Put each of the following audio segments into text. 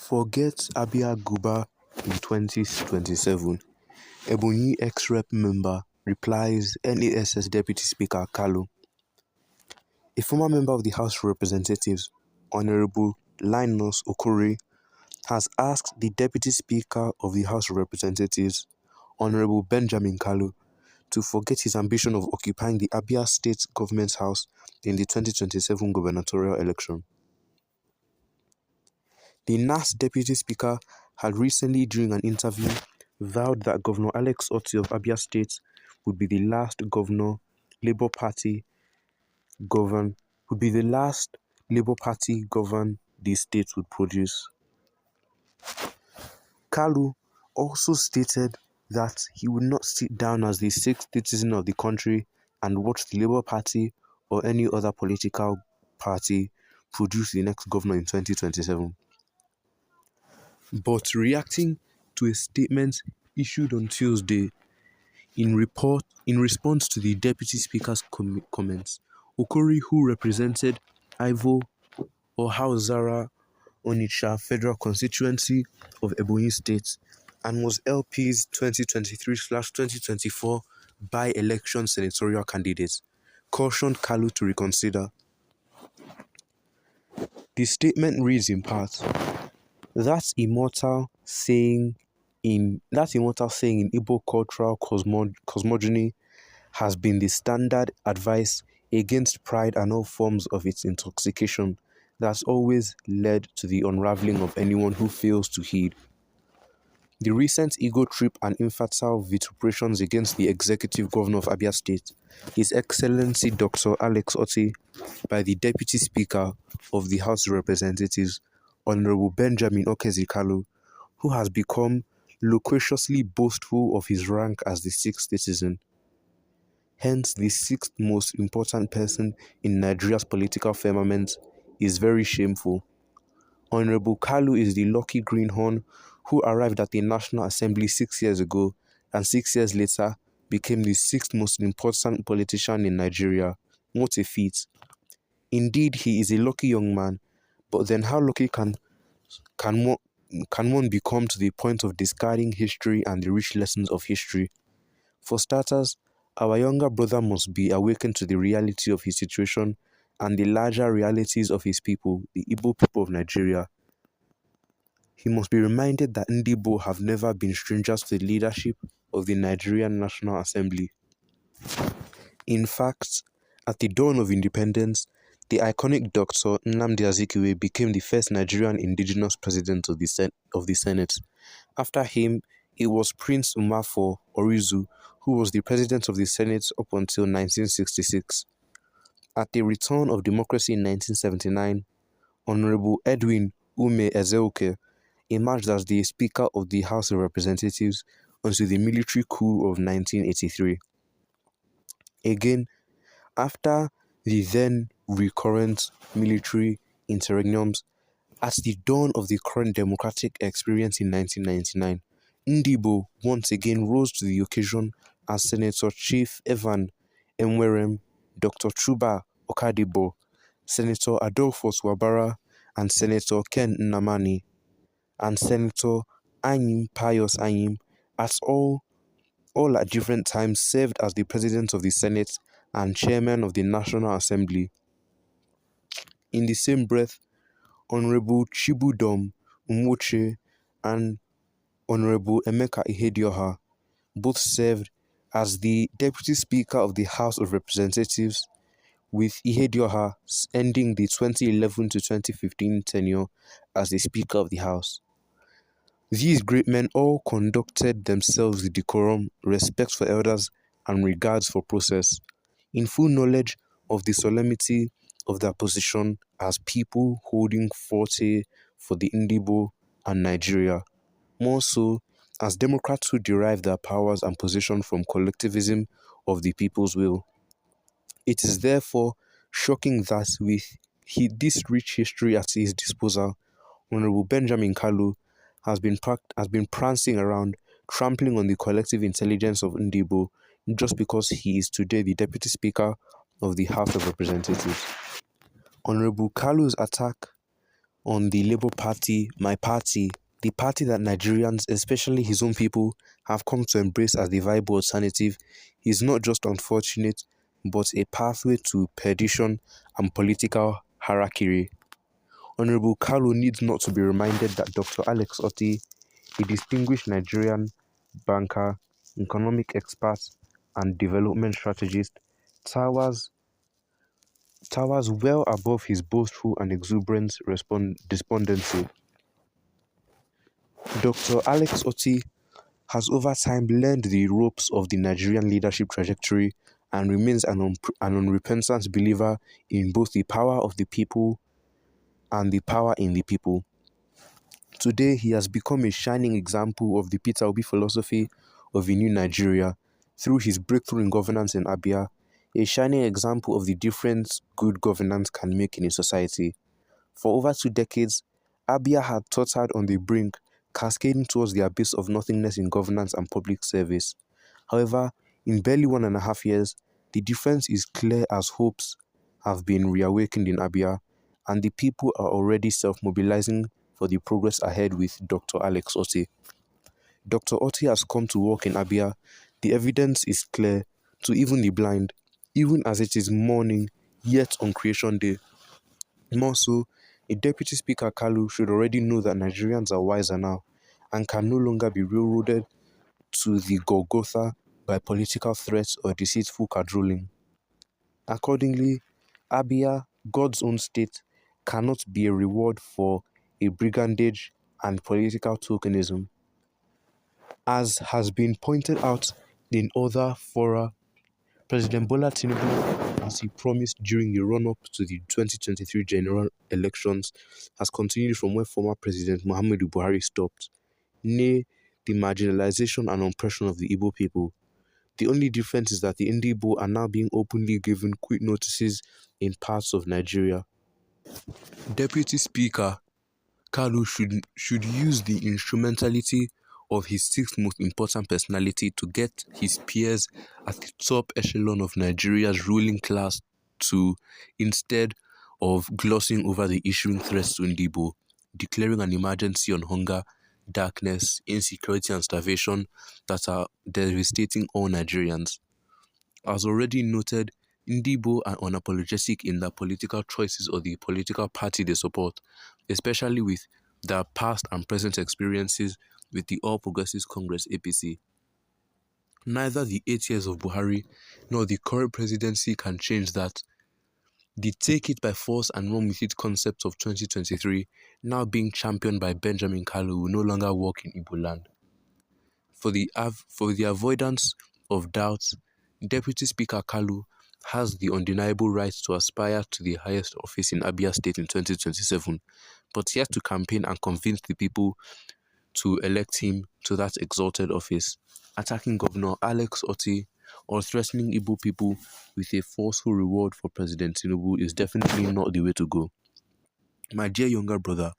Forget Abia Guba in 2027. Ebonyi ex-rep member replies NASS Deputy Speaker Kalu. A former member of the House of Representatives, Honorable Linus Okori, has asked the Deputy Speaker of the House of Representatives, Honorable Benjamin Kalu, to forget his ambition of occupying the Abia State Government House in the 2027 gubernatorial election. The NAS Deputy Speaker had recently, during an interview, vowed that Governor Alex Otti of Abia State would be the last Labour Party govern the state would produce. Kalu also stated that he would not sit down as the sixth citizen of the country and watch the Labour Party or any other political party produce the next governor in 2027. But reacting to a statement issued on Tuesday in response to the Deputy Speaker's comments, Okori, who represented Ivo or Hausara Onitsha Federal Constituency of Ebonyi State and was LP's 2023/2024 by-election senatorial candidate, cautioned Kalu to reconsider. The statement reads in part, That immortal saying in Igbo cultural cosmogony has been the standard advice against pride and all forms of its intoxication that's always led to the unraveling of anyone who fails to heed. The recent ego trip and infantile vituperations against the executive governor of Abia State, His Excellency Dr. Alex Otti, by the Deputy Speaker of the House of Representatives, Honorable Benjamin Kalu, who has become loquaciously boastful of his rank as the sixth citizen, hence the sixth most important person in Nigeria's political firmament, is very shameful. Honorable Kalu is the lucky greenhorn who arrived at the National Assembly 6 years ago and 6 years later became the sixth most important politician in Nigeria. What a feat. Indeed, he is a lucky young man, but then how lucky can one become to the point of discarding history and the rich lessons of history? For starters, our younger brother must be awakened to the reality of his situation and the larger realities of his people, the Igbo people of Nigeria. He must be reminded that Igbo have never been strangers to the leadership of the Nigerian National Assembly. In fact, at the dawn of independence, the iconic Dr. Nnamdi Azikiwe became the first Nigerian indigenous president of the Senate. After him, it was Prince Umafor Orizu who was the president of the Senate up until 1966. At the return of democracy in 1979, Honorable Edwin Ume Ezeoke emerged as the Speaker of the House of Representatives until the military coup of 1983. Again, after the then recurrent military interregnums, at the dawn of the current democratic experience in 1999, Ndibo once again rose to the occasion as Senator Chief Evan Enwerem, Dr. Chuba Okadibo, Senator Adolphus Wabara, and Senator Ken Nnamani, and Senator Anyim Pius Anyim, all at different times served as the President of the Senate and Chairman of the National Assembly. In the same breath, Honorable Chibudom Umwoche and Honorable Emeka Ihedioha both served as the Deputy Speaker of the House of Representatives, with Ihedioha ending the 2011 to 2015 tenure as the Speaker of the House. These great men all conducted themselves with decorum, respect for elders, and regards for process, in full knowledge of the solemnity of their position as people holding forte for the Ndibo and Nigeria, more so as Democrats who derive their powers and position from collectivism of the people's will. It is therefore shocking that with this rich history at his disposal, Honorable Benjamin Kalu has been prancing around, trampling on the collective intelligence of Ndibo just because he is today the Deputy Speaker of the House of Representatives. Honorable Kalu's attack on the Labour Party, my party, the party that Nigerians, especially his own people, have come to embrace as the viable alternative, is not just unfortunate, but a pathway to perdition and political harakiri. Honorable Kalu needs not to be reminded that Dr. Alex Otti, a distinguished Nigerian banker, economic expert, and development strategist, towers well above his boastful and exuberant despondency. Dr. Alex Otti has over time learned the ropes of the Nigerian leadership trajectory and remains an unrepentant believer in both the power of the people and the power in the people. Today, he has become a shining example of the Peter Obi philosophy of a new Nigeria through his breakthrough in governance in Abia, a shining example of the difference good governance can make in a society. For over 2 decades, Abia had tottered on the brink, cascading towards the abyss of nothingness in governance and public service. However, in barely 1.5 years, the difference is clear as hopes have been reawakened in Abia, and the people are already self-mobilizing for the progress ahead with Dr. Alex Otti. Dr. Otti has come to work in Abia. The evidence is clear to even the blind, even as it is morning, yet on Creation Day. More so, a Deputy Speaker Kalu should already know that Nigerians are wiser now and can no longer be railroaded to the Golgotha by political threats or deceitful cajoling. Accordingly, Abia, God's own state, cannot be a reward for a brigandage and political tokenism. As has been pointed out in other fora, President Bola Tinubu, as he promised during the run-up to the 2023 general elections, has continued from where former President Muhammadu Buhari stopped, nay, the marginalization and oppression of the Igbo people. The only difference is that the Igbo are now being openly given quit notices in parts of Nigeria. Deputy Speaker Kalu should use the instrumentality of his sixth most important personality to get his peers at the top echelon of Nigeria's ruling class to, instead of glossing over the issuing threats to Ndibo, declaring an emergency on hunger, darkness, insecurity and starvation that are devastating all Nigerians. As already noted, Ndibo are unapologetic in their political choices or the political party they support, especially with their past and present experiences with the All Progressives Congress (APC). Neither the 8 years of Buhari nor the current presidency can change that. The take it by force and run with it concept of 2023, now being championed by Benjamin Kalu, will no longer work in Igbo land. For the avoidance of doubts, Deputy Speaker Kalu has the undeniable right to aspire to the highest office in Abia State in 2027, but he has to campaign and convince the people to elect him to that exalted office. Attacking Governor Alex Otti or threatening Igbo people with a forceful reward for President Tinubu is definitely not the way to go. My dear younger brother,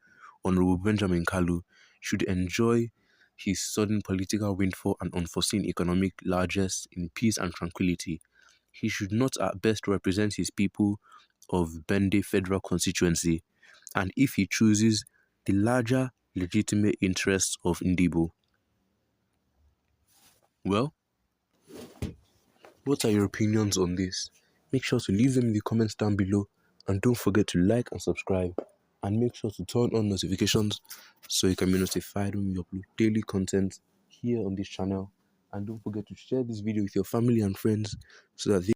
Honorable Benjamin Kalu, should enjoy his sudden political windfall and unforeseen economic largesse in peace and tranquility. He should not at best represent his people of Bende Federal Constituency, and if he chooses, the larger legitimate interests of Ndibo. Well, what are your opinions on this? Make sure to leave them in the comments down below, and don't forget to like and subscribe, and make sure to turn on notifications so you can be notified when we upload daily content here on this channel. And don't forget to share this video with your family and friends so that they